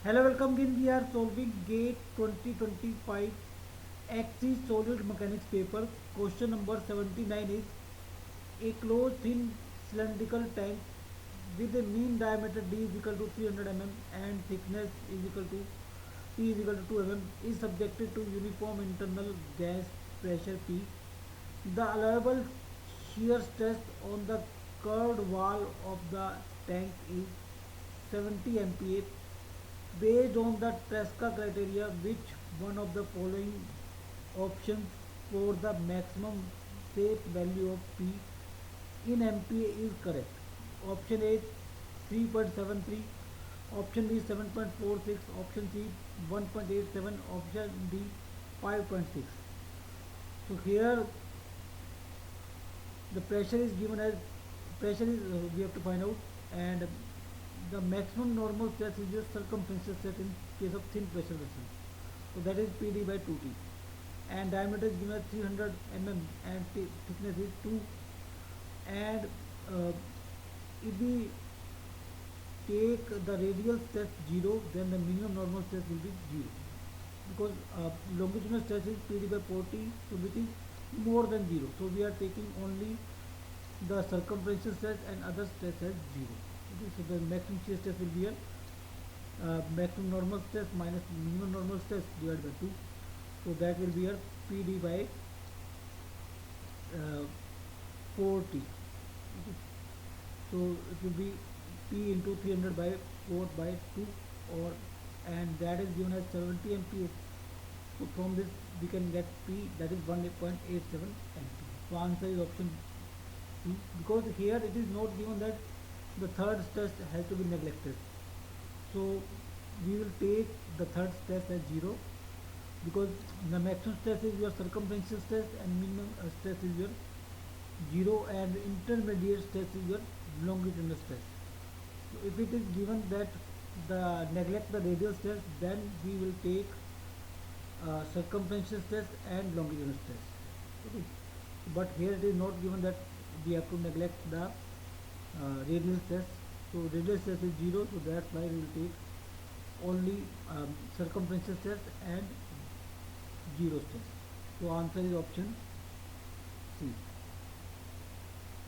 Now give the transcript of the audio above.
Hello, welcome again. We are solving GATE 2025 XC Solid Mechanics paper. Question number 79 is a closed thin cylindrical tank with a mean diameter D is equal to 300 mm and thickness is equal to P is equal to 2 mm is subjected to uniform internal gas pressure P. The allowable shear stress on the curved wall of the tank is 70 MPa. Based on the Tresca criteria, which one of the following options for the maximum safe value of P in MPa is correct? Option A 3.73, option B 7.46, option C 1.87, option D 5.6. So here the pressure is given as pressure is we have to find out, and the maximum normal stress is your circumferential stress in case of thin pressure vessel. So that is PD by 2T, and diameter is given as 300 mm and thickness is 2. And if we take the radial stress 0, then the minimum normal stress will be 0, because longitudinal stress is PD by 40, so which is more than 0. So we are taking only the circumferential stress and other stress as 0. Okay, so the maximum shear stress will be a maximum normal stress minus minimum normal stress divided by 2. So that will be a PD by 4T. Okay. So it will be P into 300 by 4 by 2, or and that is given as 70 MPa. So from this we can get P, that is 1.87 MPa. So answer is option C, because here it is not given that the third stress has to be neglected. So we will take the third stress as 0, because the maximum stress is your circumferential stress and minimum stress is your 0, and intermediate stress is your longitudinal stress. So if it is given that the neglect the radial stress, then we will take circumferential stress and longitudinal stress. Okay. But here it is not given that we have to neglect the radial stress. So radial stress is 0, so that's why we will take only circumferential stress and 0 stress. So answer is option C.